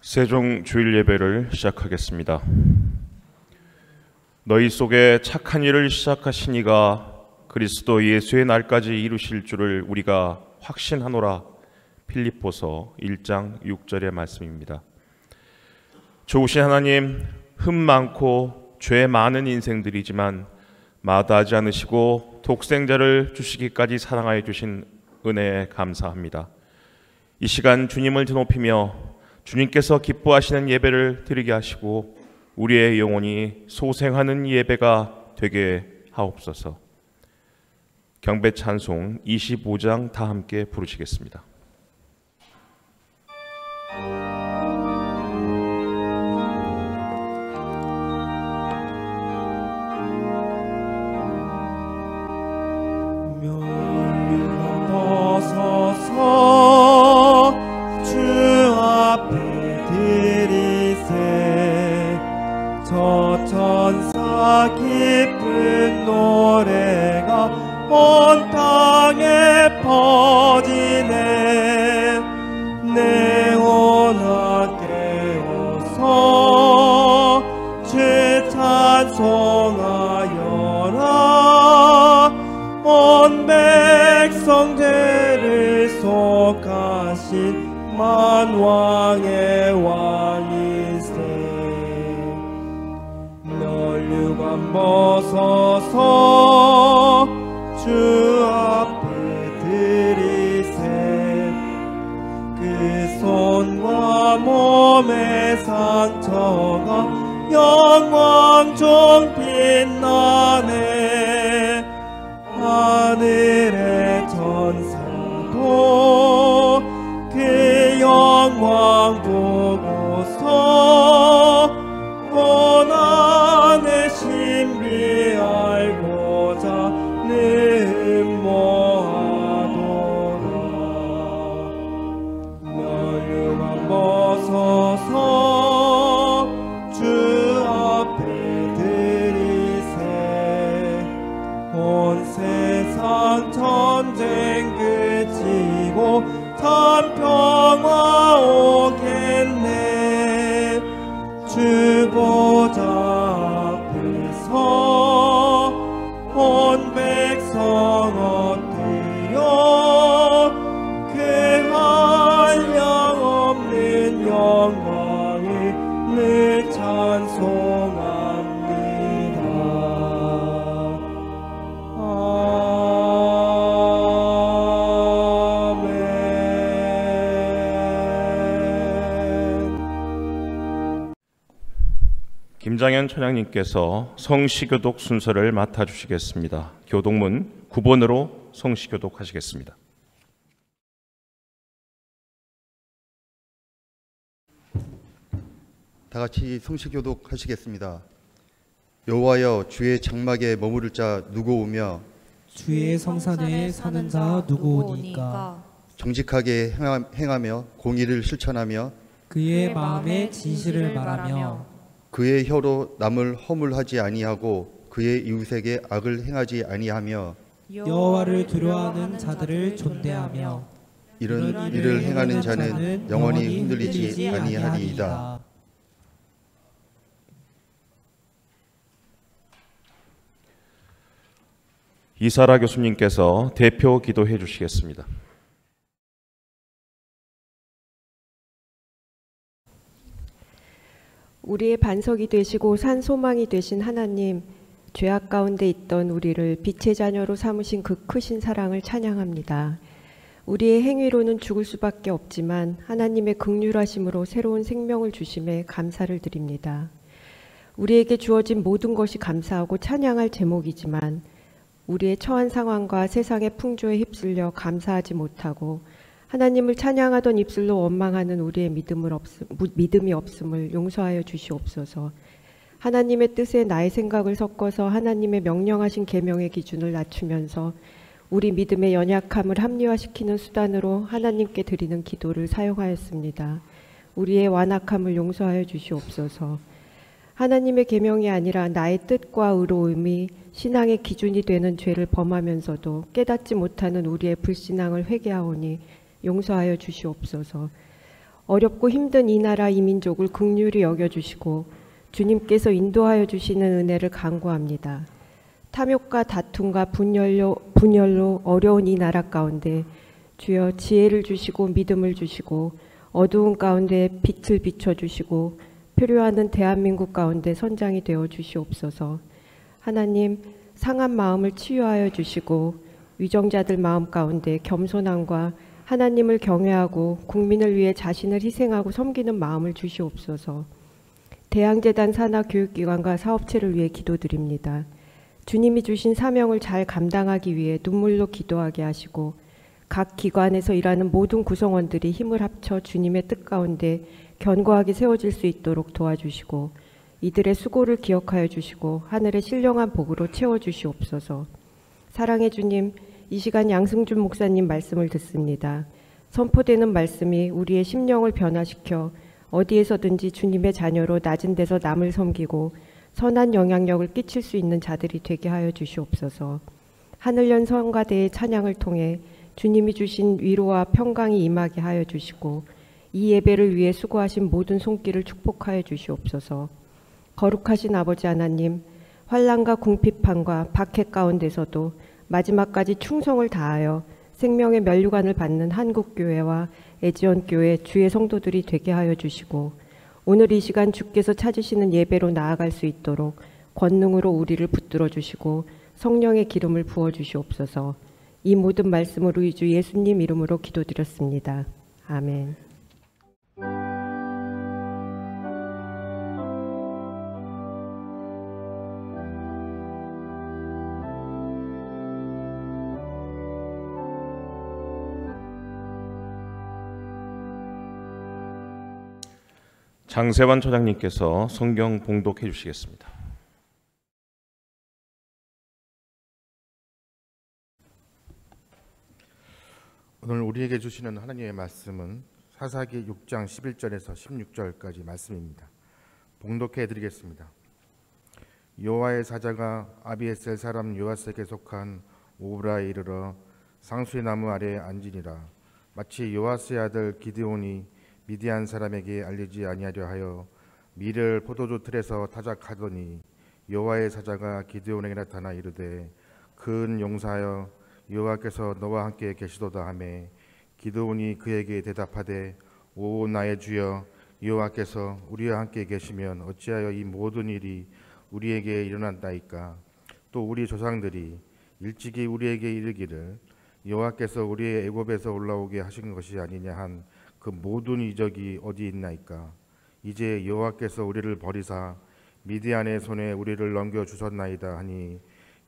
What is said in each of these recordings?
세종 주일 예배를 시작하겠습니다. 너희 속에 착한 일을 시작하신 이가 그리스도 예수의 날까지 이루실 줄을 우리가 확신하노라. 필립보서 1장 6절의 말씀입니다. 좋으신 하나님, 흠 많고 죄 많은 인생들이지만 마다하지 않으시고 독생자를 주시기까지 사랑하여 주신 은혜에 감사합니다. 이 시간 주님을 드높이며 주님께서 기뻐하시는 예배를 드리게 하시고 우리의 영혼이 소생하는 예배가 되게 하옵소서. 경배 찬송 25장 다 함께 부르시겠습니다. 천사 기쁜 노래가 온 땅에 퍼지네. 네오나 깨어서 주 찬송하여라. 온 백성 죄를 속하신 만왕의 왕이세. 멸류관 벗어서 주 앞에 드리세. 그 손과 몸의 상처가 영광 중 빛나네. 하늘의 천사도 그 영광 보고서 고난의 신비 알고자 능모하도다. 멸류관 벗어서 주 앞에 드리세. 온 세상 전쟁 그치고 참 평화 오겠네. 주 보좌 앞에서 온 백성 엎드려 그 한량없는 영광을 늘 찬송합니다. 김장현 찬양님께서 성시교독 순서를 맡아주시겠습니다. 교독문 9번으로 성시교독 하시겠습니다. 다 같이 성시교독 하시겠습니다. 여호와여, 주의 장막에 머무를 자 누구 오며 주의 성산에 사는 자 누구 오니까. 정직하게 행하며 공의를 실천하며 그의 마음에 진실을 말하며 그의 혀로 남을 허물하지 아니하고 그의 이웃에게 악을 행하지 아니하며 여호와를 두려워하는 자들을 존대하며 이런 일을 행하는 자는 영원히 흔들리지 아니하리이다. 이사라 교수님께서 대표 기도해 주시겠습니다. 우리의 반석이 되시고 산 소망이 되신 하나님, 죄악 가운데 있던 우리를 빛의 자녀로 삼으신 그 크신 사랑을 찬양합니다. 우리의 행위로는 죽을 수밖에 없지만 하나님의 긍휼하심으로 새로운 생명을 주심에 감사를 드립니다. 우리에게 주어진 모든 것이 감사하고 찬양할 제목이지만 우리의 처한 상황과 세상의 풍조에 휩쓸려 감사하지 못하고 하나님을 찬양하던 입술로 원망하는 우리의 믿음이 없음을 용서하여 주시옵소서. 하나님의 뜻에 나의 생각을 섞어서 하나님의 명령하신 계명의 기준을 낮추면서 우리 믿음의 연약함을 합리화시키는 수단으로 하나님께 드리는 기도를 사용하였습니다. 우리의 완악함을 용서하여 주시옵소서. 하나님의 계명이 아니라 나의 뜻과 의로움이 신앙의 기준이 되는 죄를 범하면서도 깨닫지 못하는 우리의 불신앙을 회개하오니 용서하여 주시옵소서. 어렵고 힘든 이 나라 이 민족을 긍휼히 여겨주시고 주님께서 인도하여 주시는 은혜를 간구합니다. 탐욕과 다툼과 분열로 어려운 이 나라 가운데 주여 지혜를 주시고 믿음을 주시고 어두운 가운데 빛을 비춰주시고 필요하는 대한민국 가운데 선장이 되어 주시옵소서. 하나님, 상한 마음을 치유하여 주시고 위정자들 마음 가운데 겸손함과 하나님을 경외하고 국민을 위해 자신을 희생하고 섬기는 마음을 주시옵소서. 대양재단 산하교육기관과 사업체를 위해 기도드립니다. 주님이 주신 사명을 잘 감당하기 위해 눈물로 기도하게 하시고 각 기관에서 일하는 모든 구성원들이 힘을 합쳐 주님의 뜻 가운데 견고하게 세워질 수 있도록 도와주시고 이들의 수고를 기억하여 주시고 하늘의 신령한 복으로 채워주시옵소서. 사랑의 주님, 이 시간 양승준 목사님 말씀을 듣습니다. 선포되는 말씀이 우리의 심령을 변화시켜 어디에서든지 주님의 자녀로 낮은 데서 남을 섬기고 선한 영향력을 끼칠 수 있는 자들이 되게 하여 주시옵소서. 하늘연 성가대의 찬양을 통해 주님이 주신 위로와 평강이 임하게 하여 주시고 이 예배를 위해 수고하신 모든 손길을 축복하여 주시옵소서. 거룩하신 아버지 하나님, 환난과 궁핍함과 박해 가운데서도 마지막까지 충성을 다하여 생명의 면류관을 받는 한국교회와 애지원교회 주의 성도들이 되게 하여 주시고 오늘 이 시간 주께서 찾으시는 예배로 나아갈 수 있도록 권능으로 우리를 붙들어 주시고 성령의 기름을 부어 주시옵소서. 이 모든 말씀을 우리 주 예수님 이름으로 기도드렸습니다. 아멘. 장세환 처장님께서 성경 봉독해 주시겠습니다. 오늘 우리에게 주시는 하나님의 말씀은 사사기 6장 11절에서 16절까지 말씀입니다. 봉독해 드리겠습니다. 여호와의 사자가 아비에셀 사람 요아스에게 속한 오브라에 이르러 상수의 나무 아래에 앉으니라. 마치 요아스의 아들 기드온이 미디안 사람에게 알리지 아니하려 하여 밀을 포도주 틀에서 타작하더니 여호와의 사자가 기드온에게 나타나 이르되 큰 용사여 여호와께서 너와 함께 계시도다 하매 기드온이 그에게 대답하되 오 나의 주여 여호와께서 우리와 함께 계시면 어찌하여 이 모든 일이 우리에게 일어난다이까. 또 우리 조상들이 일찍이 우리에게 이르기를 여호와께서 우리의 애굽에서 올라오게 하신 것이 아니냐 한 그 모든 이적이 어디 있나이까. 이제 여호와께서 우리를 버리사 미디안의 손에 우리를 넘겨 주셨나이다 하니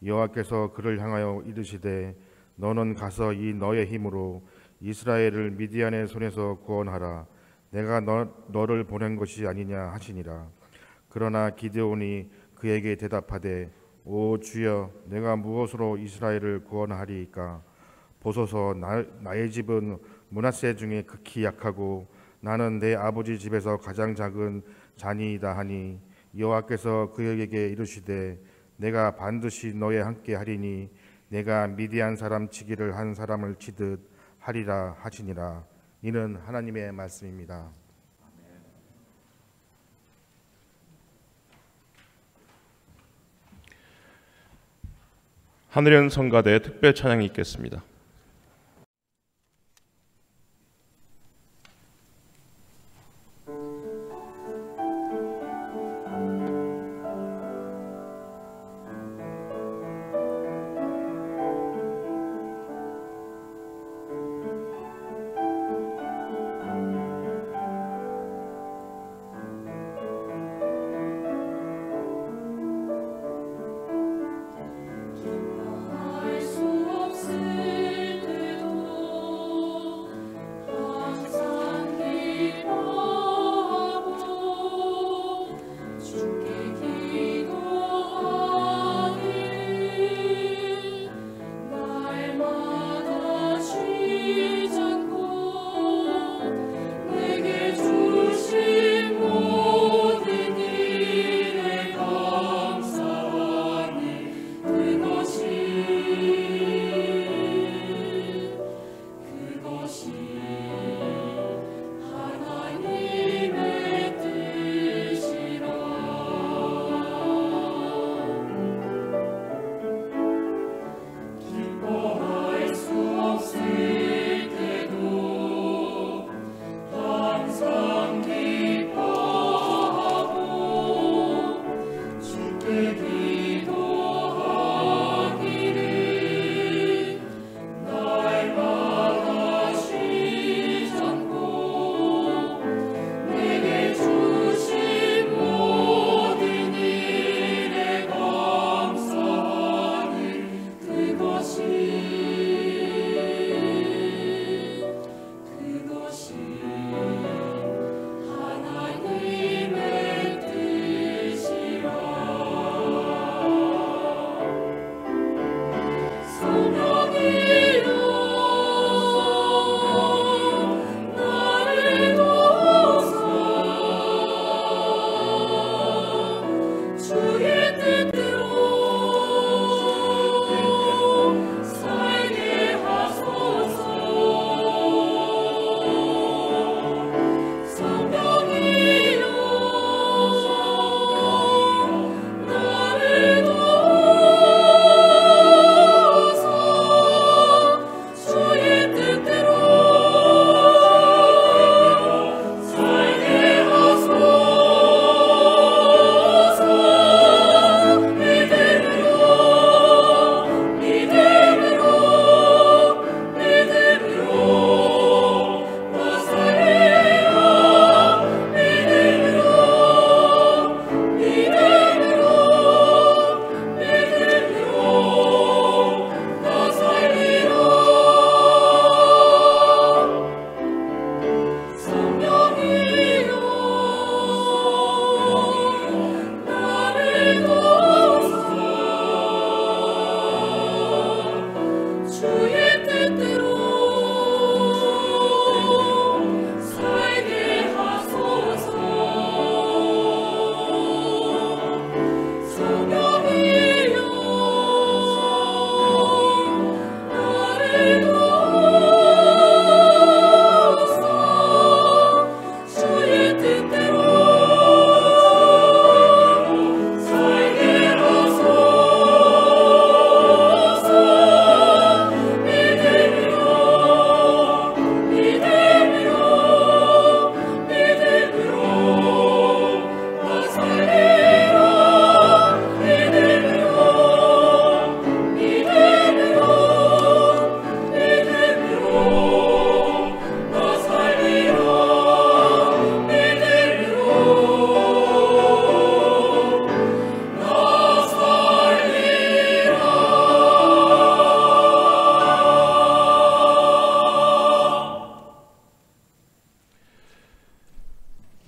여호와께서 그를 향하여 이르시되 너는 가서 이 너의 힘으로 이스라엘을 미디안의 손에서 구원하라. 내가 너를 보낸 것이 아니냐 하시니라. 그러나 기드온이 그에게 대답하되 오 주여 내가 무엇으로 이스라엘을 구원하리이까. 보소서 나의 집은 므낫세 중에 극히 약하고 나는 내 아버지 집에서 가장 작은 자니이다 하니 여호와께서 그에게 이르시되 내가 반드시 너에 함께 하리니 내가 미디안 사람 치기를 한 사람을 치듯 하리라 하시니라. 이는 하나님의 말씀입니다. 하늘연 성가대 특별 찬양이 있겠습니다. 할 수 없을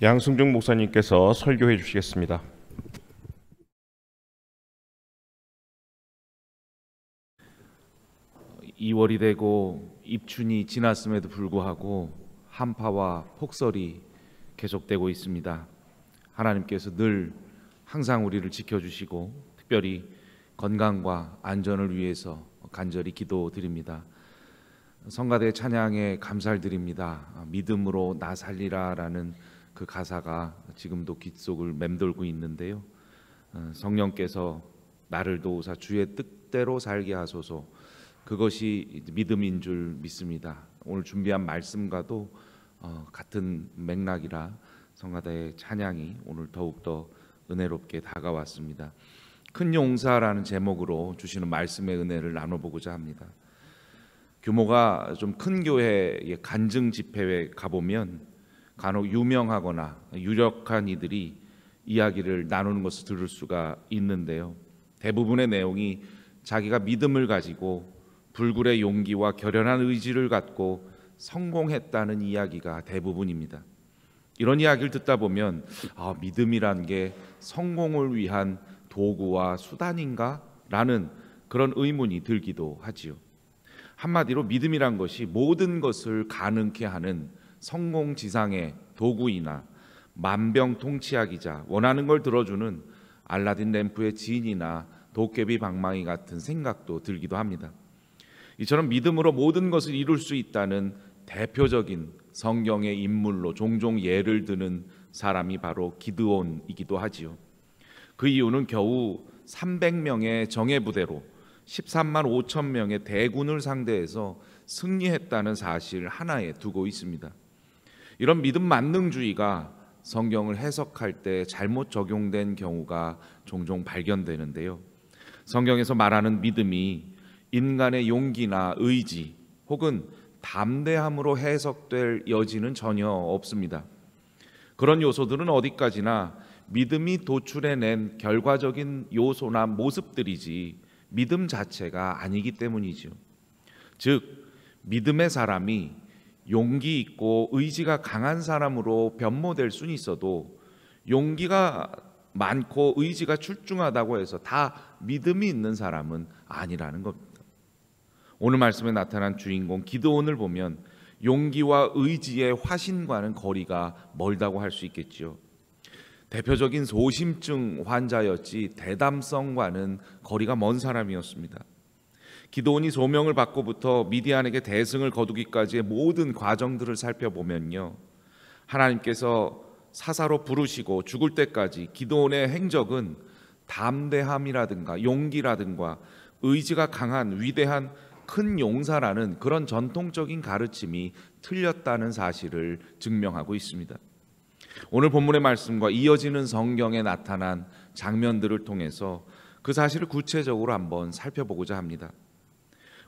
양승중 목사님께서 설교해 주시겠습니다. (2월이) 되고 입춘이 지났음에도 불구하고 한파와 폭설이 계속되고 있습니다. 하나님께서 늘 항상 우리를 지켜주시고 특별히 건강과 안전을 위해서 간절히 기도드립니다. 성가대 찬양에 감사를 드립니다. 믿음으로 나 살리라 라는 그 가사가 지금도 귓속을 맴돌고 있는데요. 성령께서 나를 도우사 주의 뜻대로 살게 하소서, 그것이 믿음인 줄 믿습니다. 오늘 준비한 말씀과도 같은 맥락이라 성가대의 찬양이 오늘 더욱더 은혜롭게 다가왔습니다. 큰 용사라는 제목으로 주시는 말씀의 은혜를 나눠보고자 합니다. 규모가 좀 큰 교회의 간증 집회에 가보면 간혹 유명하거나 유력한 이들이 이야기를 나누는 것을 들을 수가 있는데요. 대부분의 내용이 자기가 믿음을 가지고 불굴의 용기와 결연한 의지를 갖고 성공했다는 이야기가 대부분입니다. 이런 이야기를 듣다 보면 믿음이란 게 성공을 위한 도구와 수단인가? 라는 그런 의문이 들기도 하지요. 한마디로 믿음이란 것이 모든 것을 가능케 하는 성공지상의 도구이나 만병통치약이자 원하는 걸 들어주는 알라딘 램프의 진이나 도깨비 방망이 같은 생각도 들기도 합니다. 이처럼 믿음으로 모든 것을 이룰 수 있다는 대표적인 성경의 인물로 종종 예를 드는 사람이 바로 기드온이기도 하지요. 그 이유는 겨우 300명의 정예부대로 13만 5천 명의 대군을 상대해서 승리했다는 사실 하나에 두고 있습니다. 이런 믿음 만능주의가 성경을 해석할 때 잘못 적용된 경우가 종종 발견되는데요. 성경에서 말하는 믿음이 인간의 용기나 의지 혹은 담대함으로 해석될 여지는 전혀 없습니다. 그런 요소들은 어디까지나 믿음이 도출해낸 결과적인 요소나 모습들이지 믿음 자체가 아니기 때문이죠. 즉 믿음의 사람이 용기 있고 의지가 강한 사람으로 변모될 수는 있어도 용기가 많고 의지가 출중하다고 해서 다 믿음이 있는 사람은 아니라는 겁니다. 오늘 말씀에 나타난 주인공 기드온을 보면 용기와 의지의 화신과는 거리가 멀다고 할 수 있겠지요. 대표적인 소심증 환자였지 대담성과는 거리가 먼 사람이었습니다. 기드온이 소명을 받고부터 미디안에게 대승을 거두기까지의 모든 과정들을 살펴보면요, 하나님께서 사사로 부르시고 죽을 때까지 기드온의 행적은 담대함이라든가 용기라든가 의지가 강한 위대한 큰 용사라는 그런 전통적인 가르침이 틀렸다는 사실을 증명하고 있습니다. 오늘 본문의 말씀과 이어지는 성경에 나타난 장면들을 통해서 그 사실을 구체적으로 한번 살펴보고자 합니다.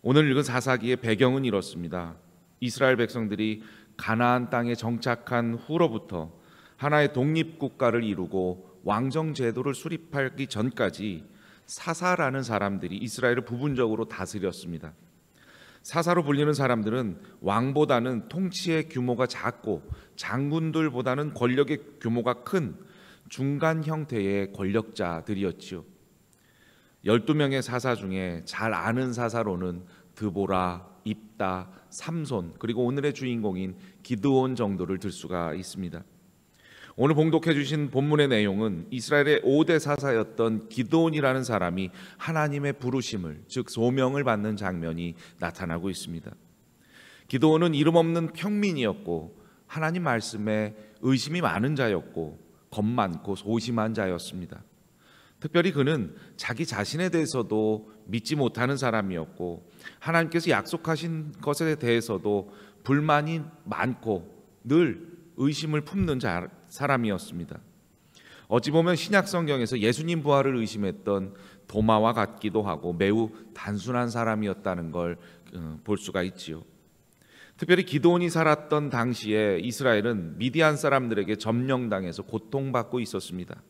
오늘 읽은 사사기의 배경은 이렇습니다. 이스라엘 백성들이 가나안 땅에 정착한 후로부터 하나의 독립국가를 이루고 왕정 제도를 수립하기 전까지 사사라는 사람들이 이스라엘을 부분적으로 다스렸습니다. 사사로 불리는 사람들은 왕보다는 통치의 규모가 작고 장군들보다는 권력의 규모가 큰 중간 형태의 권력자들이었지요. 12명의 사사 중에 잘 아는 사사로는 드보라, 입다, 삼손, 그리고 오늘의 주인공인 기드온 정도를 들 수가 있습니다. 오늘 봉독해 주신 본문의 내용은 이스라엘의 5대 사사였던 기드온이라는 사람이 하나님의 부르심을, 즉 소명을 받는 장면이 나타나고 있습니다. 기드온은 이름 없는 평민이었고 하나님 말씀에 의심이 많은 자였고 겁 많고 소심한 자였습니다. 특별히 그는 자기 자신에 대해서도 믿지 못하는 사람이었고 하나님께서 약속하신 것에 대해서도 불만이 많고 늘 의심을 품는 사람이었습니다. 어찌 보면 신약 성경에서 예수님 부활을 의심했던 도마와 같기도 하고 매우 단순한 사람이었다는 걸 볼 수가 있지요. 특별히 기드온이 살았던 당시에 이스라엘은 미디안 사람들에게 점령당해서 고통받고 있었습니다.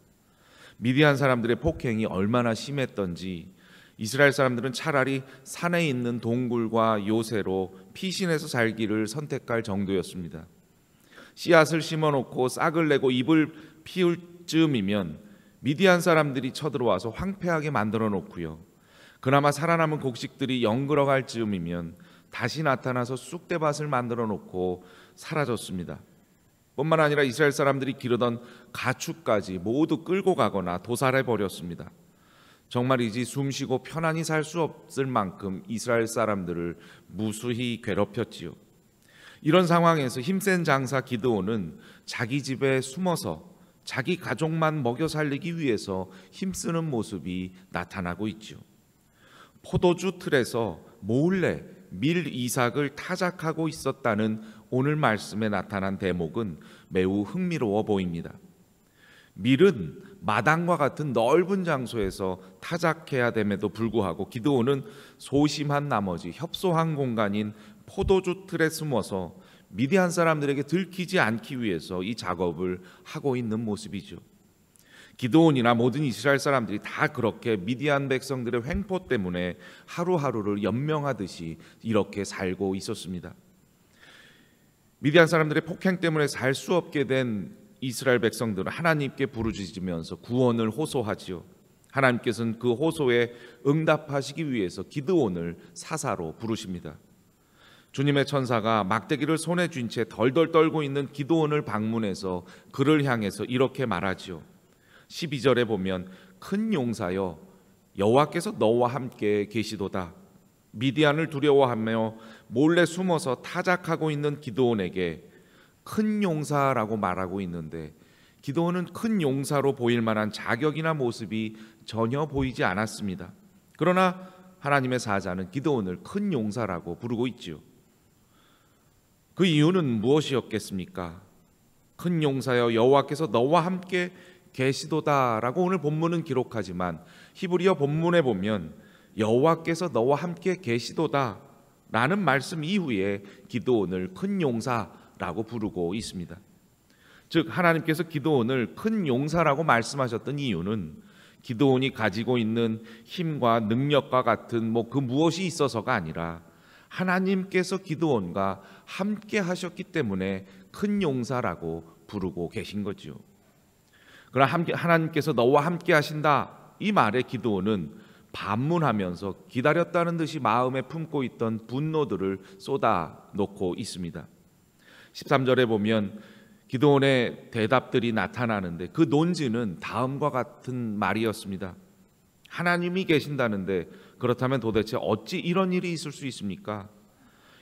미디안 사람들의 폭행이 얼마나 심했던지 이스라엘 사람들은 차라리 산에 있는 동굴과 요새로 피신해서 살기를 선택할 정도였습니다. 씨앗을 심어놓고 싹을 내고 잎을 피울 즈음이면 미디안 사람들이 쳐들어와서 황폐하게 만들어 놓고요, 그나마 살아남은 곡식들이 영글어갈 즈음이면 다시 나타나서 쑥대밭을 만들어 놓고 사라졌습니다. 뿐만 아니라 이스라엘 사람들이 기르던 가축까지 모두 끌고 가거나 도살해 버렸습니다. 정말이지 숨쉬고 편안히 살 수 없을 만큼 이스라엘 사람들을 무수히 괴롭혔지요. 이런 상황에서 힘센 장사 기드온은 자기 집에 숨어서 자기 가족만 먹여 살리기 위해서 힘쓰는 모습이 나타나고 있죠. 포도주 틀에서 몰래 밀 이삭을 타작하고 있었다는 오늘 말씀에 나타난 대목은 매우 흥미로워 보입니다. 밀은 마당과 같은 넓은 장소에서 타작해야 됨에도 불구하고 기드온은 소심한 나머지 협소한 공간인 포도주 틀에 숨어서 미디안 사람들에게 들키지 않기 위해서 이 작업을 하고 있는 모습이죠. 기드온이나 모든 이스라엘 사람들이 다 그렇게 미디안 백성들의 횡포 때문에 하루하루를 연명하듯이 이렇게 살고 있었습니다. 미디안 사람들의 폭행 때문에 살 수 없게 된 이스라엘 백성들은 하나님께 부르짖으면서 구원을 호소하지요. 하나님께서는 그 호소에 응답하시기 위해서 기드온을 사사로 부르십니다. 주님의 천사가 막대기를 손에 쥔 채 덜덜 떨고 있는 기드온을 방문해서 그를 향해서 이렇게 말하지요. 12절에 보면 큰 용사여 여호와께서 너와 함께 계시도다. 미디안을 두려워하며 몰래 숨어서 타작하고 있는 기드온에게 큰 용사라고 말하고 있는데 기드온은 큰 용사로 보일 만한 자격이나 모습이 전혀 보이지 않았습니다. 그러나 하나님의 사자는 기드온을 큰 용사라고 부르고 있지요. 그 이유는 무엇이었겠습니까? 큰 용사여 여호와께서 너와 함께 계시도다라고 오늘 본문은 기록하지만 히브리어 본문에 보면 여호와께서 너와 함께 계시도다 라는 말씀 이후에 기드온을 큰 용사라고 부르고 있습니다. 즉 하나님께서 기드온을 큰 용사라고 말씀하셨던 이유는 기드온이 가지고 있는 힘과 능력과 같은 그 무엇이 있어서가 아니라 하나님께서 기드온과 함께 하셨기 때문에 큰 용사라고 부르고 계신 거지요. 그러나 하나님께서 너와 함께 하신다 이 말에 기드온은 반문하면서 기다렸다는 듯이 마음에 품고 있던 분노들을 쏟아놓고 있습니다. 13절에 보면 기드온의 대답들이 나타나는데 그 논지는 다음과 같은 말이었습니다. 하나님이 계신다는데 그렇다면 도대체 어찌 이런 일이 있을 수 있습니까?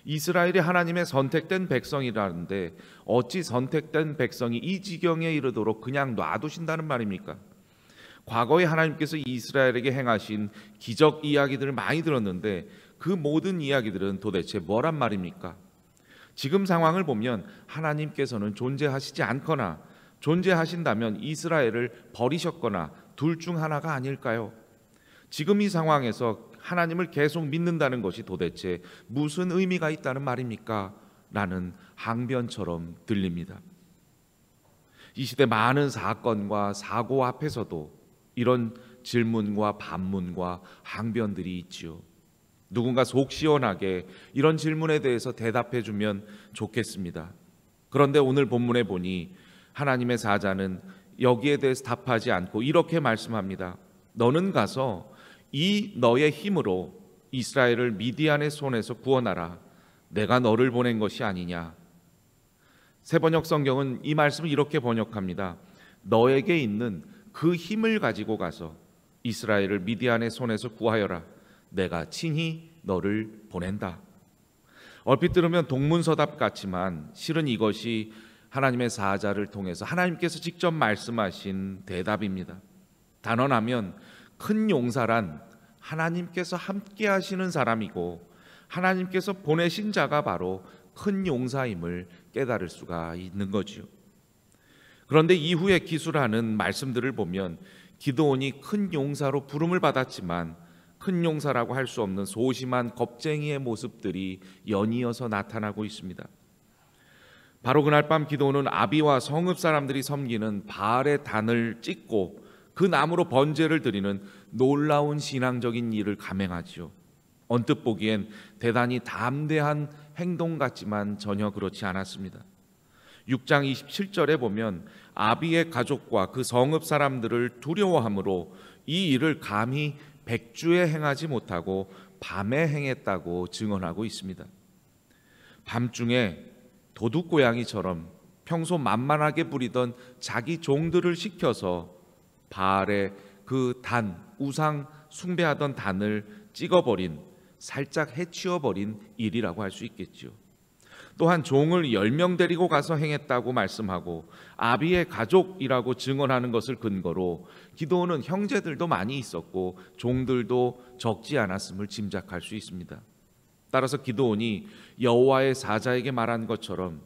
이스라엘이 하나님의 선택된 백성이라는데 어찌 선택된 백성이 이 지경에 이르도록 그냥 놔두신다는 말입니까? 과거에 하나님께서 이스라엘에게 행하신 기적 이야기들을 많이 들었는데 그 모든 이야기들은 도대체 뭐란 말입니까? 지금 상황을 보면 하나님께서는 존재하시지 않거나 존재하신다면 이스라엘을 버리셨거나 둘 중 하나가 아닐까요? 지금 이 상황에서 하나님을 계속 믿는다는 것이 도대체 무슨 의미가 있다는 말입니까? 라는 항변처럼 들립니다. 이 시대 많은 사건과 사고 앞에서도 이런 질문과 반문과 항변들이 있지요. 누군가 속 시원하게 이런 질문에 대해서 대답해 주면 좋겠습니다. 그런데 오늘 본문에 보니 하나님의 사자는 여기에 대해서 답하지 않고 이렇게 말씀합니다. 너는 가서 이 너의 힘으로 이스라엘을 미디안의 손에서 구원하라. 내가 너를 보낸 것이 아니냐. 새번역 성경은 이 말씀을 이렇게 번역합니다. 너에게 있는 그 힘을 가지고 가서 이스라엘을 미디안의 손에서 구하여라. 내가 친히 너를 보낸다. 얼핏 들으면 동문서답 같지만 실은 이것이 하나님의 사자를 통해서 하나님께서 직접 말씀하신 대답입니다. 단언하면 큰 용사란 하나님께서 함께 하시는 사람이고 하나님께서 보내신 자가 바로 큰 용사임을 깨달을 수가 있는 거지요. 그런데 이후에 기술하는 말씀들을 보면 기드온이 큰 용사로 부름을 받았지만 큰 용사라고 할 수 없는 소심한 겁쟁이의 모습들이 연이어서 나타나고 있습니다. 바로 그날 밤 기드온은 아비와 성읍 사람들이 섬기는 바알의 단을 찢고 그 나무로 번제를 드리는 놀라운 신앙적인 일을 감행하지요. 언뜻 보기엔 대단히 담대한 행동 같지만 전혀 그렇지 않았습니다. 6장 27절에 보면 아비의 가족과 그 성읍 사람들을 두려워함으로 이 일을 감히 백주에 행하지 못하고 밤에 행했다고 증언하고 있습니다. 밤중에 도둑고양이처럼 평소 만만하게 부리던 자기 종들을 시켜서 바알의 그 우상 숭배하던 단을 찍어버린, 살짝 해치워버린 일이라고 할 수 있겠죠. 또한 종을 10명 데리고 가서 행했다고 말씀하고 아비의 가족이라고 증언하는 것을 근거로 기드온은 형제들도 많이 있었고 종들도 적지 않았음을 짐작할 수 있습니다. 따라서 기드온이 여호와의 사자에게 말한 것처럼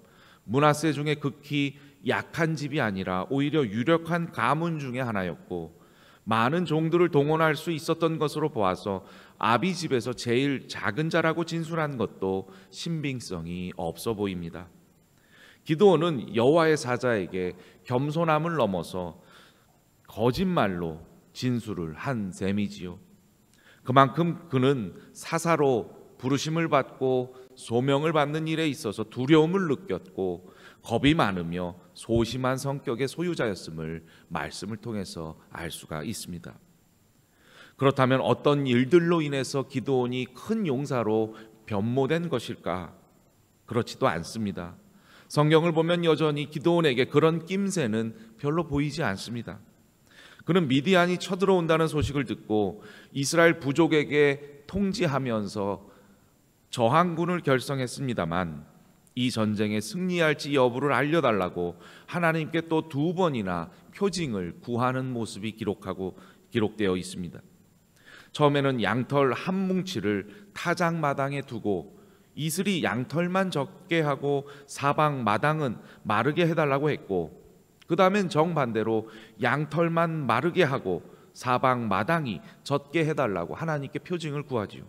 므낫세 중에 극히 약한 집이 아니라 오히려 유력한 가문 중에 하나였고 많은 종들을 동원할 수 있었던 것으로 보아서 아비 집에서 제일 작은 자라고 진술한 것도 신빙성이 없어 보입니다. 기드온은 여호와의 사자에게 겸손함을 넘어서 거짓말로 진술을 한 셈이지요. 그만큼 그는 사사로 부르심을 받고 소명을 받는 일에 있어서 두려움을 느꼈고 겁이 많으며 소심한 성격의 소유자였음을 말씀을 통해서 알 수가 있습니다. 그렇다면 어떤 일들로 인해서 기드온이 큰 용사로 변모된 것일까? 그렇지도 않습니다. 성경을 보면 여전히 기드온에게 그런 낌새는 별로 보이지 않습니다. 그는 미디안이 쳐들어온다는 소식을 듣고 이스라엘 부족에게 통지하면서 저항군을 결성했습니다만 이 전쟁에 승리할지 여부를 알려달라고 하나님께 또 2번이나 표징을 구하는 모습이 기록되어 있습니다. 처음에는 양털 한 뭉치를 타작마당에 두고 이슬이 양털만 적게 하고 사방 마당은 마르게 해달라고 했고, 그 다음엔 정반대로 양털만 마르게 하고 사방 마당이 젖게 해달라고 하나님께 표징을 구하지요.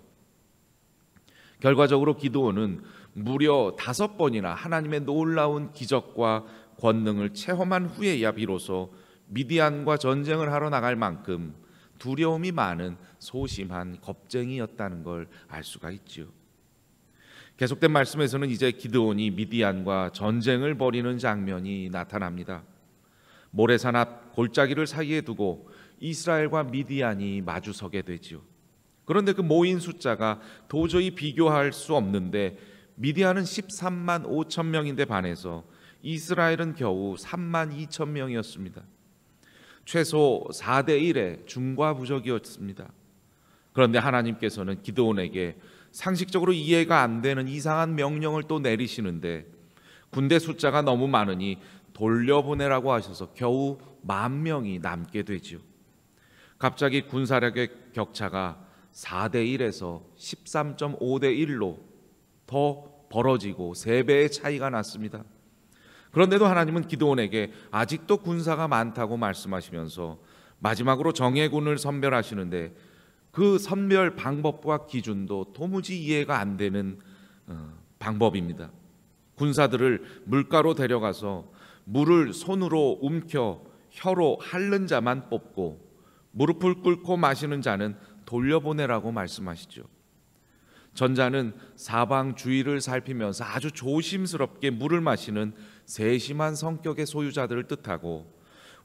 결과적으로 기드온은 무려 5번이나 하나님의 놀라운 기적과 권능을 체험한 후에야 비로소 미디안과 전쟁을 하러 나갈 만큼 두려움이 많은 소심한 겁쟁이였다는 걸 알 수가 있지요. 계속된 말씀에서는 이제 기드온이 미디안과 전쟁을 벌이는 장면이 나타납니다. 모래산 앞 골짜기를 사이에 두고 이스라엘과 미디안이 마주서게 되지요. 그런데 그 모인 숫자가 도저히 비교할 수 없는데 미디안은 13만 5천 명인데 반해서 이스라엘은 겨우 3만 2천 명이었습니다. 최소 4대 1의 중과부적이었습니다. 그런데 하나님께서는 기드온에게 상식적으로 이해가 안 되는 이상한 명령을 또 내리시는데 군대 숫자가 너무 많으니 돌려보내라고 하셔서 겨우 10,000명이 남게 되지요. 갑자기 군사력의 격차가 4대 1에서 13.5대 1로 더 벌어지고 3배의 차이가 났습니다. 그런데도 하나님은 기드온에게 아직도 군사가 많다고 말씀하시면서 마지막으로 정예군을 선별하시는데 그 선별 방법과 기준도 도무지 이해가 안 되는 방법입니다. 군사들을 물가로 데려가서 물을 손으로 움켜 혀로 핥는 자만 뽑고 무릎을 꿇고 마시는 자는 돌려보내라고 말씀하시죠. 전자는 사방 주위를 살피면서 아주 조심스럽게 물을 마시는 세심한 성격의 소유자들을 뜻하고,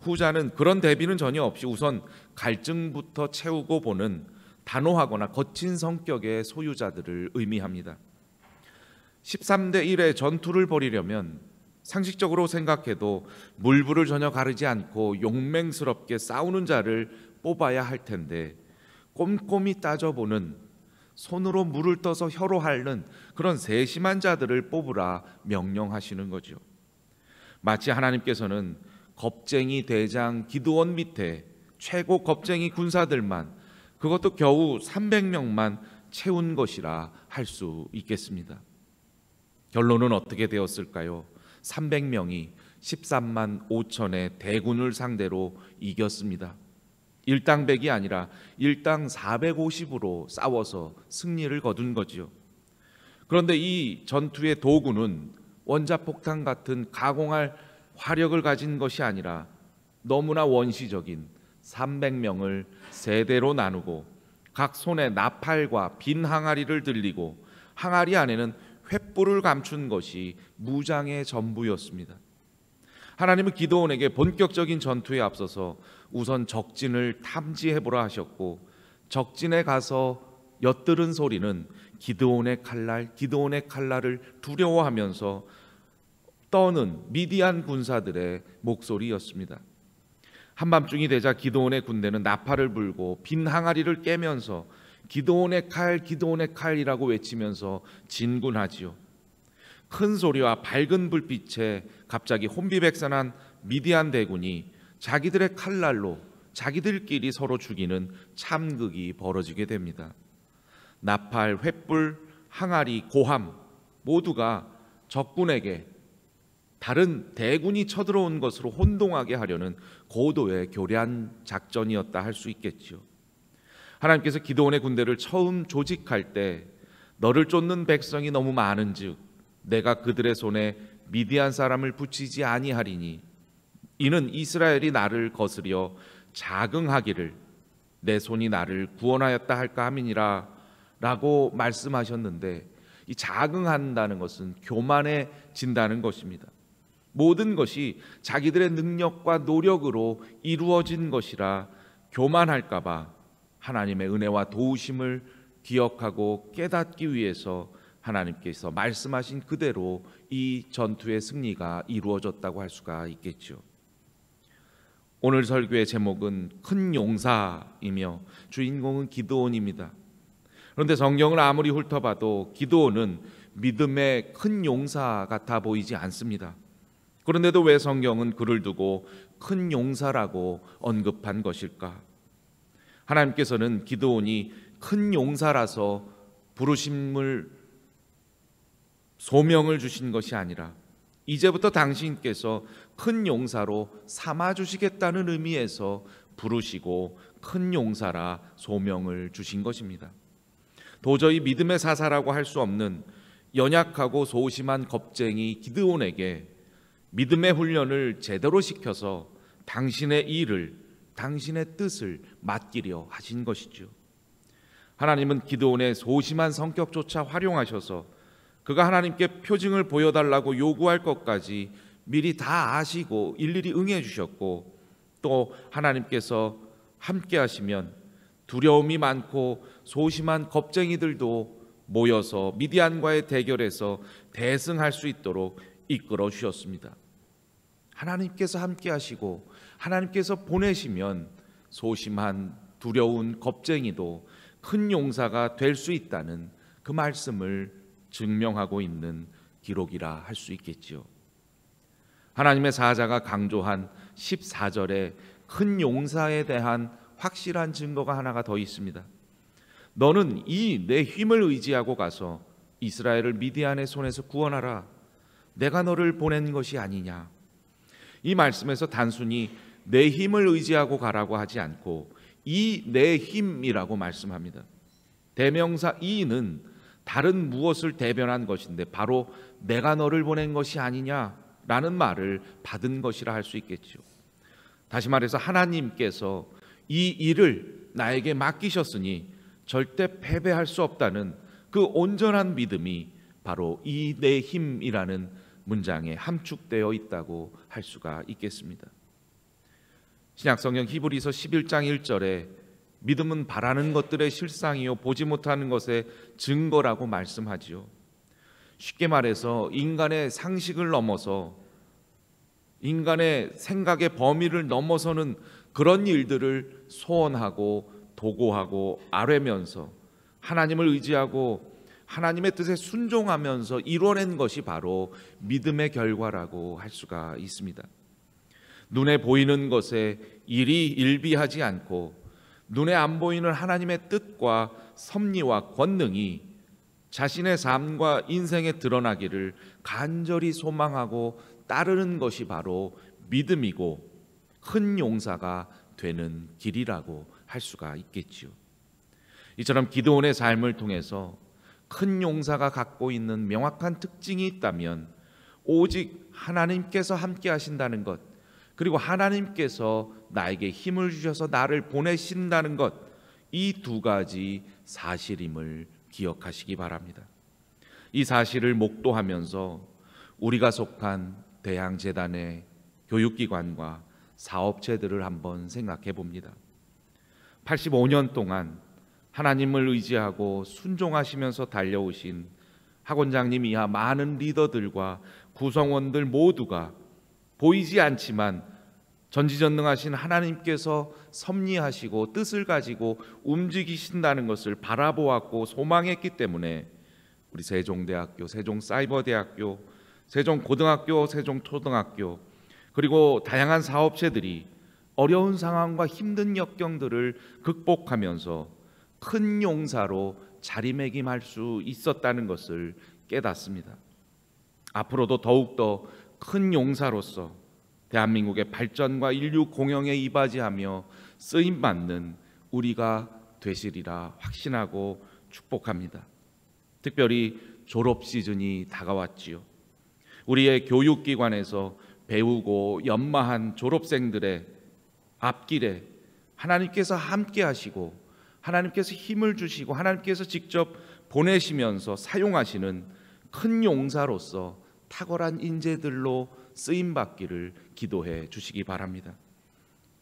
후자는 그런 대비는 전혀 없이 우선 갈증부터 채우고 보는 단호하거나 거친 성격의 소유자들을 의미합니다. 13대 1의 전투를 벌이려면 상식적으로 생각해도 물불을 전혀 가르지 않고 용맹스럽게 싸우는 자를 뽑아야 할 텐데 꼼꼼히 따져보는, 손으로 물을 떠서 혀로 핥는 그런 세심한 자들을 뽑으라 명령하시는 거죠. 마치 하나님께서는 겁쟁이 대장 기드온 밑에 최고 겁쟁이 군사들만, 그것도 겨우 300명만 채운 것이라 할 수 있겠습니다. 결론은 어떻게 되었을까요? 300명이 13만 5천의 대군을 상대로 이겼습니다. 일당백이 아니라 일당 450으로 싸워서 승리를 거둔 거지요. 그런데 이 전투의 도구는 원자폭탄 같은 가공할 화력을 가진 것이 아니라 너무나 원시적인 300명을 세대로 나누고 각 손에 나팔과 빈 항아리를 들리고 항아리 안에는 횃불을 감춘 것이 무장의 전부였습니다. 하나님은 기드온에게 본격적인 전투에 앞서서 우선 적진을 탐지해보라 하셨고, 적진에 가서 엿들은 소리는 기드온의 칼날을 두려워하면서 떠는 미디안 군사들의 목소리였습니다. 한밤중이 되자 기드온의 군대는 나팔을 불고 빈 항아리를 깨면서 기드온의 칼이라고 외치면서 진군하지요. 큰 소리와 밝은 불빛에 갑자기 혼비백산한 미디안 대군이 자기들의 칼날로 자기들끼리 서로 죽이는 참극이 벌어지게 됩니다. 나팔, 횃불, 항아리, 고함 모두가 적군에게 다른 대군이 쳐들어온 것으로 혼동하게 하려는 고도의 교란 작전이었다 할 수 있겠지요. 하나님께서 기드온의 군대를 처음 조직할 때 너를 쫓는 백성이 너무 많은즉 내가 그들의 손에 미디안 사람을 붙이지 아니하리니 이는 이스라엘이 나를 거스려 자긍하기를 내 손이 나를 구원하였다 할까 함이니라 라고 말씀하셨는데, 이 자긍한다는 것은 교만해진다는 것입니다. 모든 것이 자기들의 능력과 노력으로 이루어진 것이라 교만할까 봐 하나님의 은혜와 도우심을 기억하고 깨닫기 위해서 하나님께서 말씀하신 그대로 이 전투의 승리가 이루어졌다고 할 수가 있겠죠. 오늘 설교의 제목은 큰 용사이며 주인공은 기드온입니다. 그런데 성경을 아무리 훑어봐도 기드온은 믿음의 큰 용사 같아 보이지 않습니다. 그런데도 왜 성경은 그를 두고 큰 용사라고 언급한 것일까? 하나님께서는 기드온이 큰 용사라서 부르심을 소명을 주신 것이 아니라 이제부터 당신께서 큰 용사로 삼아 주시겠다는 의미에서 부르시고 큰 용사라 소명을 주신 것입니다. 도저히 믿음의 사사라고 할 수 없는 연약하고 소심한 겁쟁이 기드온에게 믿음의 훈련을 제대로 시켜서 당신의 일을, 당신의 뜻을 맡기려 하신 것이죠. 하나님은 기드온의 소심한 성격조차 활용하셔서 그가 하나님께 표징을 보여달라고 요구할 것까지 미리 다 아시고 일일이 응해 주셨고, 또 하나님께서 함께 하시면 두려움이 많고 소심한 겁쟁이들도 모여서 미디안과의 대결에서 대승할 수 있도록 이끌어 주셨습니다. 하나님께서 함께 하시고 하나님께서 보내시면 소심한 두려운 겁쟁이도 큰 용사가 될 수 있다는 그 말씀을 증명하고 있는 기록이라 할 수 있겠지요. 하나님의 사자가 강조한 14절에 큰 용사에 대한 확실한 증거가 하나가 더 있습니다. 너는 이 내 힘을 의지하고 가서 이스라엘을 미디안의 손에서 구원하라. 내가 너를 보낸 것이 아니냐. 이 말씀에서 단순히 내 힘을 의지하고 가라고 하지 않고 이 내 힘이라고 말씀합니다. 대명사 이는 다른 무엇을 대변한 것인데 바로 내가 너를 보낸 것이 아니냐라는 말을 받은 것이라 할 수 있겠죠. 다시 말해서 하나님께서 이 일을 나에게 맡기셨으니 절대 패배할 수 없다는 그 온전한 믿음이 바로 이 내 힘이라는 문장에 함축되어 있다고 할 수가 있겠습니다. 신약성경 히브리서 11장 1절에 믿음은 바라는 것들의 실상이요 보지 못하는 것의 증거라고 말씀하지요. 쉽게 말해서 인간의 상식을 넘어서 인간의 생각의 범위를 넘어서는 그런 일들을 소원하고 도구하고 아뢰면서 하나님을 의지하고 하나님의 뜻에 순종하면서 이뤄낸 것이 바로 믿음의 결과라고 할 수가 있습니다. 눈에 보이는 것에 일이 일비하지 않고 눈에 안 보이는 하나님의 뜻과 섭리와 권능이 자신의 삶과 인생에 드러나기를 간절히 소망하고 따르는 것이 바로 믿음이고 큰 용사가 되는 길이라고 할 수가 있겠지요. 이처럼 기드온의 삶을 통해서 큰 용사가 갖고 있는 명확한 특징이 있다면 오직 하나님께서 함께 하신다는 것, 그리고 하나님께서 나에게 힘을 주셔서 나를 보내신다는 것, 이 두 가지 사실임을 기억하시기 바랍니다. 이 사실을 목도하면서 우리가 속한 대양재단의 교육기관과 사업체들을 한번 생각해 봅니다. 85년 동안 하나님을 의지하고 순종하시면서 달려오신 학원장님 이하 많은 리더들과 구성원들 모두가 보이지 않지만 전지전능하신 하나님께서 섭리하시고 뜻을 가지고 움직이신다는 것을 바라보았고 소망했기 때문에 우리 세종대학교, 세종사이버대학교, 세종고등학교, 세종초등학교, 그리고 다양한 사업체들이 어려운 상황과 힘든 역경들을 극복하면서 큰 용사로 자리매김할 수 있었다는 것을 깨닫습니다. 앞으로도 더욱더 큰 용사로서 대한민국의 발전과 인류 공영에 이바지하며 쓰임받는 우리가 되시리라 확신하고 축복합니다. 특별히 졸업 시즌이 다가왔지요. 우리의 교육기관에서 배우고 연마한 졸업생들의 앞길에 하나님께서 함께 하시고 하나님께서 힘을 주시고 하나님께서 직접 보내시면서 사용하시는 큰 용사로서 탁월한 인재들로 쓰임받기를 기도해 주시기 바랍니다.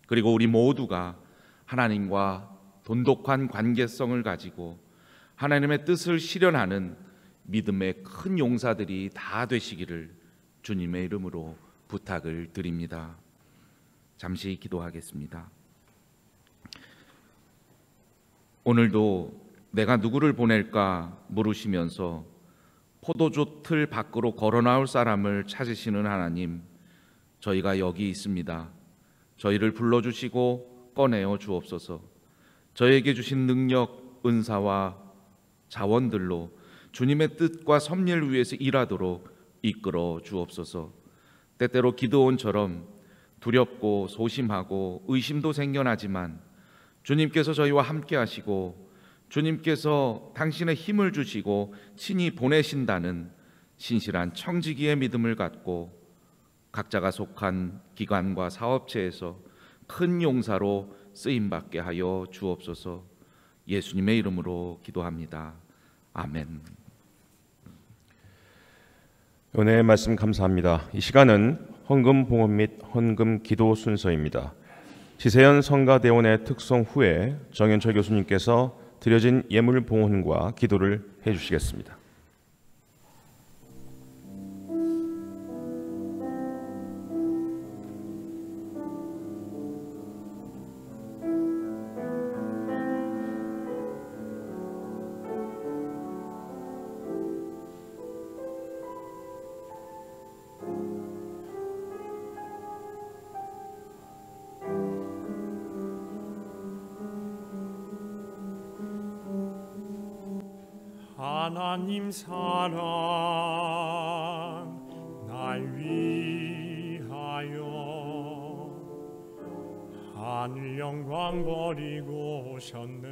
그리고 우리 모두가 하나님과 돈독한 관계성을 가지고 하나님의 뜻을 실현하는 믿음의 큰 용사들이 다 되시기를 주님의 이름으로 부탁을 드립니다. 잠시 기도하겠습니다. 오늘도 내가 누구를 보낼까 물으시면서 포도주 틀 밖으로 걸어 나올 사람을 찾으시는 하나님, 저희가 여기 있습니다. 저희를 불러주시고 꺼내어 주옵소서. 저에게 주신 능력, 은사와 자원들로 주님의 뜻과 섭리를 위해서 일하도록 이끌어 주옵소서. 때때로 기드온처럼 두렵고 소심하고 의심도 생겨나지만 주님께서 저희와 함께 하시고 주님께서 당신의 힘을 주시고 친히 보내신다는 신실한 청지기의 믿음을 갖고 각자가 속한 기관과 사업체에서 큰 용사로 쓰임받게 하여 주옵소서. 예수님의 이름으로 기도합니다. 아멘. 은혜의 말씀 감사합니다. 이 시간은 헌금 봉헌 및 헌금 기도 순서입니다. 지세연 성가대원의 특송 후에 정현철 교수님께서 드려진 예물 봉헌과 기도를 해주시겠습니다. 하나님 사랑 날 위하여 하늘 영광 버리고 오셨네.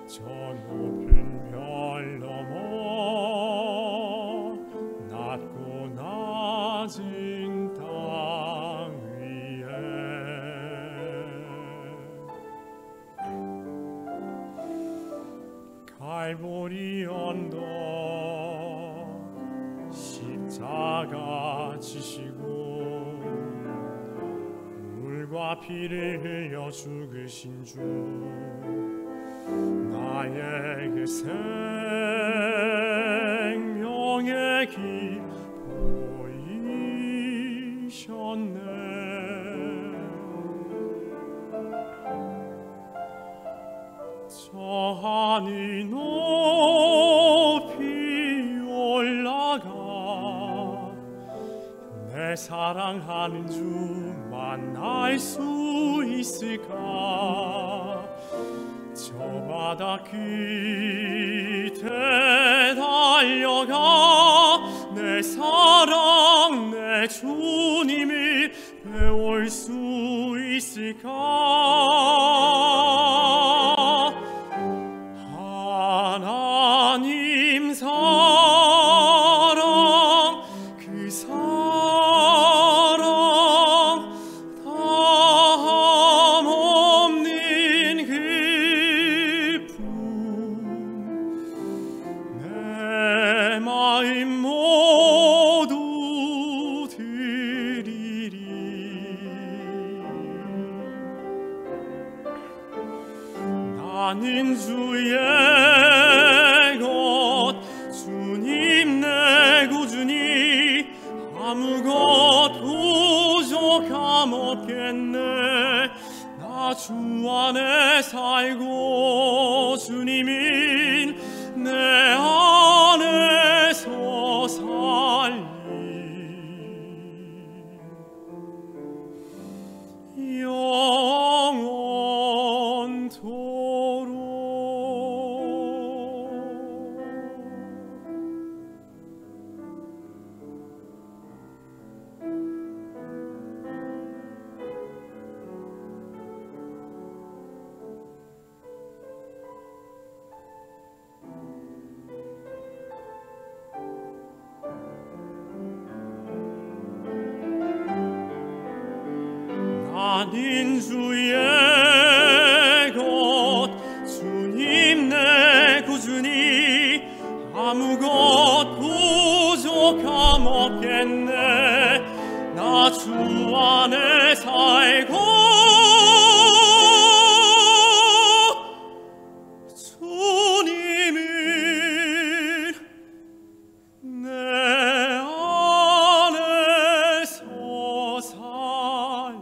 저 높은 별 넘어 낮고 낮은 땅 위에 갈보리 언덕 십자가 지시고 물과 피를 흘려 죽으신 주 나의 그 생명의 길 보이셨네. 저 하늘 높이 올라가 내 사랑하는 주 만날 수 있을까. 저 바다 끝에 달려가 내 사랑 내 주님을 배울 수 있을까. 하나님 사랑 그 사랑 다함 없는 그뿐 내 마음 모두 드리리. 나는 주의 것 주님 내 구주니 아무것 부족함 없겠네. 나 주 안에 살고 주님은 내 안에서 살리. 나는 주의 것 주님 내 구주니 아무것 부족함 없겠네. 나 주 안에 살고 주님은 내 안에서 살리.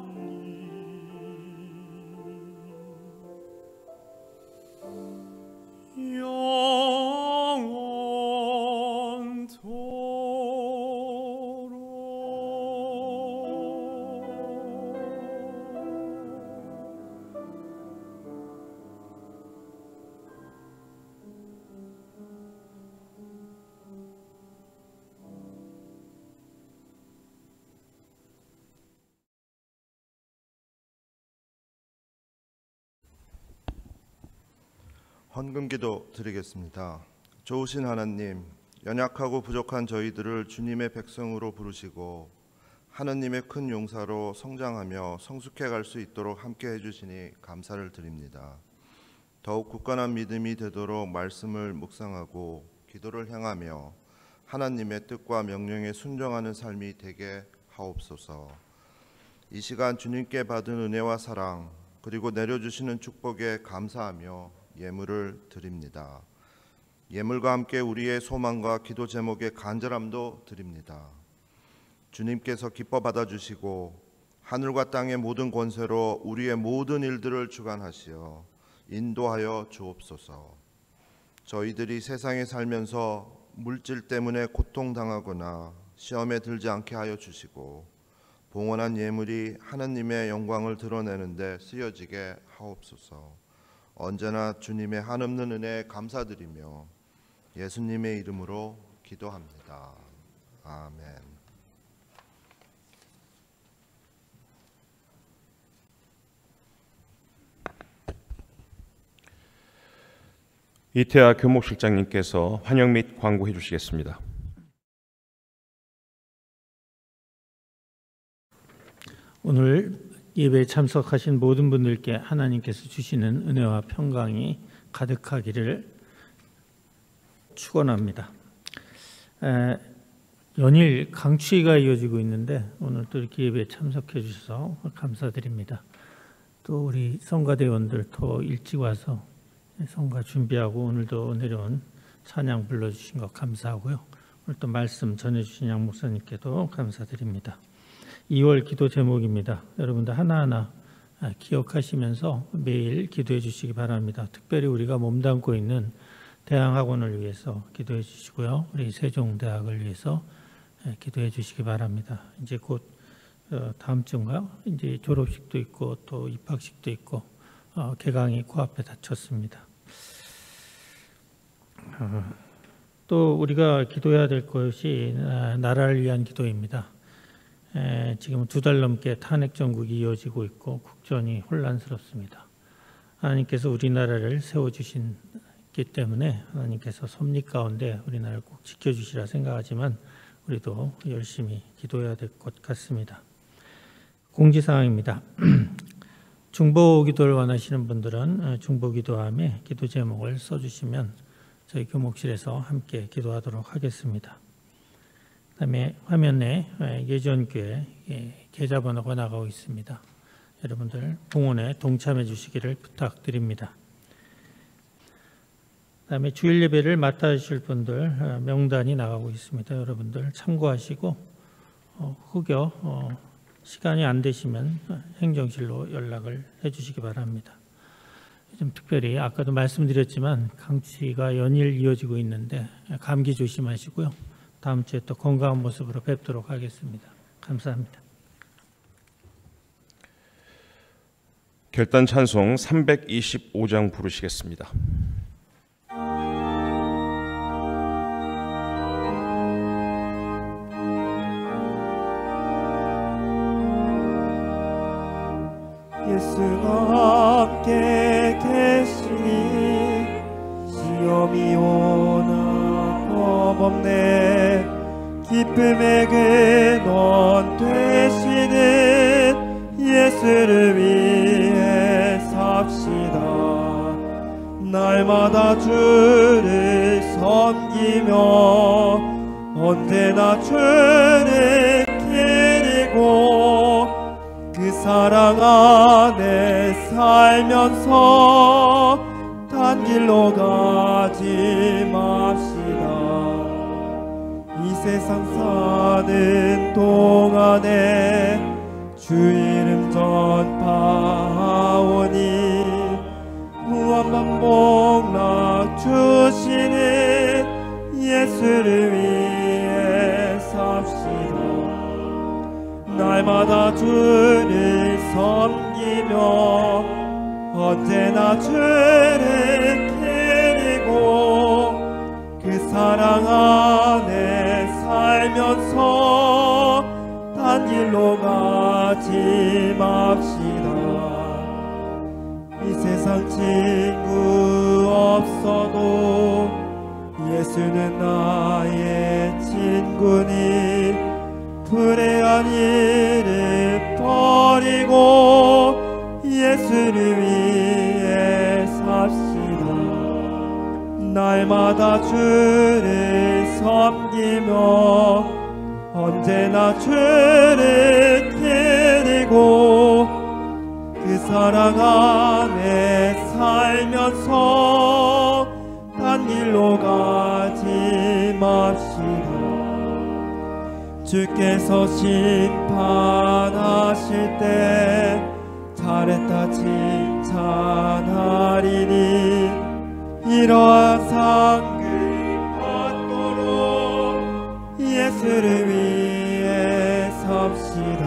영원토록 헌금기도 드리겠습니다. 좋으신 하나님, 연약하고 부족한 저희들을 주님의 백성으로 부르시고 하느님의 큰 용사로 성장하며 성숙해 갈 수 있도록 함께 해주시니 감사를 드립니다. 더욱 굳건한 믿음이 되도록 말씀을 묵상하고 기도를 행하며 하나님의 뜻과 명령에 순종하는 삶이 되게 하옵소서. 이 시간 주님께 받은 은혜와 사랑 그리고 내려주시는 축복에 감사하며 예물을 드립니다. 예물과 함께 우리의 소망과 기도 제목의 간절함도 드립니다. 주님께서 기뻐 받아주시고 하늘과 땅의 모든 권세로 우리의 모든 일들을 주관하시어 인도하여 주옵소서. 저희들이 세상에 살면서 물질 때문에 고통당하거나 시험에 들지 않게 하여 주시고 봉헌한 예물이 하느님의 영광을 드러내는 데 쓰여지게 하옵소서. 언제나 주님의 한없는 은혜에 감사드리며 예수님의 이름으로 기도합니다. 아멘. 이태하 교목실장님께서 환영 및 광고해 주시겠습니다. 오늘 예배에 참석하신 모든 분들께 하나님께서 주시는 은혜와 평강이 가득하기를 축원합니다. 연일 강추위가 이어지고 있는데 오늘 또 이렇게 예배에 참석해 주셔서 감사드립니다. 또 우리 성가대원들 더 일찍 와서 성가 준비하고 오늘도 내려온 찬양 불러주신 것 감사하고요. 오늘 또 말씀 전해주신 양 목사님께도 감사드립니다. 2월 기도 제목입니다. 여러분들 하나하나 기억하시면서 매일 기도해 주시기 바랍니다. 특별히 우리가 몸담고 있는 대항학원을 위해서 기도해 주시고요. 우리 세종대학을 위해서 기도해 주시기 바랍니다. 이제 곧 다음 주인가요? 이제 졸업식도 있고 또 입학식도 있고 개강이 코앞에 닥쳤습니다. 또 우리가 기도해야 될 것이 나라를 위한 기도입니다. 지금 2달 넘게 탄핵 정국이 이어지고 있고 국전이 혼란스럽습니다. 하나님께서 우리나라를 세워주신기 때문에 하나님께서 섭리 가운데 우리나라를 꼭 지켜주시라 생각하지만 우리도 열심히 기도해야 될 것 같습니다. 공지사항입니다. 중보기도를 원하시는 분들은 중보기도함에 기도 제목을 써주시면 저희 교목실에서 함께 기도하도록 하겠습니다. 그다음에 화면에 예전교회 계좌번호가 나가고 있습니다. 여러분들 봉헌에 동참해 주시기를 부탁드립니다. 그다음에 주일 예배를 맡아주실 분들 명단이 나가고 있습니다. 여러분들 참고하시고 혹여 시간이 안 되시면 행정실로 연락을 해주시기 바랍니다. 좀 특별히 아까도 말씀드렸지만 강추위가 연일 이어지고 있는데 감기 조심하시고요. 다음 주에 또 건강한 모습으로 뵙도록 하겠습니다. 감사합니다. 결단 찬송 325장 부르시겠습니다. 예수가 함께 계시니 시험이 오나 겁없네. 기쁨의 근원 되시는 예수를 위해 삽시다. 날마다 주를 섬기며 언제나 주를 기리고 그 사랑 안에 살면서 단 길로 가지 맙시다. 이 세상 사는 동안에 주 이름 전파하오니 무한반복락 주시는 예수를 위해 삽시다. 날마다 주를 섬기며 언제나 주를 기리고 그 사랑 안에 살면서 단 길로 가지 맙시다. 이 세상 친구 없어도 예수는 나의 친구니 불의한 일을 버리고 예수를 위해 삽시다. 날마다 주를 섬기며 언제나 주를 기리고 그 사랑 안에 살면서 딴 길로 가지 맙시다. 주께서 심판하실 때 잘했다 칭찬하리니 이러한 상급 받도록 예수를 위해 삽시다.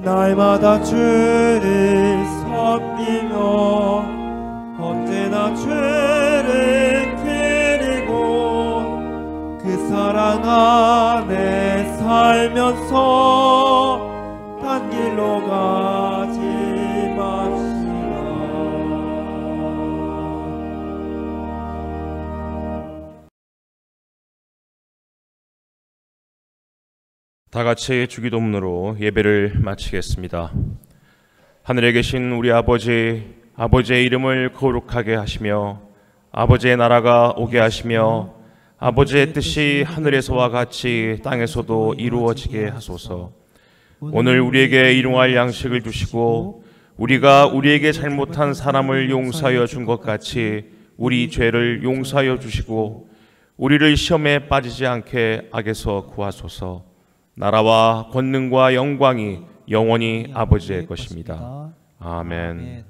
날마다 주를 섬기며 언제나 주를 기리고 그 사랑 안에 살면서 딴 길로 가지 맙시다. 다 같이 주기도문으로 예배를 마치겠습니다. 하늘에 계신 우리 아버지, 아버지의 이름을 거룩하게 하시며 아버지의 나라가 오게 하시며 아버지의 뜻이 하늘에서와 같이 땅에서도 이루어지게 하소서. 오늘 우리에게 일용할 양식을 주시고 우리가 우리에게 잘못한 사람을 용서하여 준 것 같이 우리 죄를 용서하여 주시고 우리를 시험에 빠지지 않게 악에서 구하소서. 나라와 권능과 영광이 영원히 아버지의 것입니다. 아멘.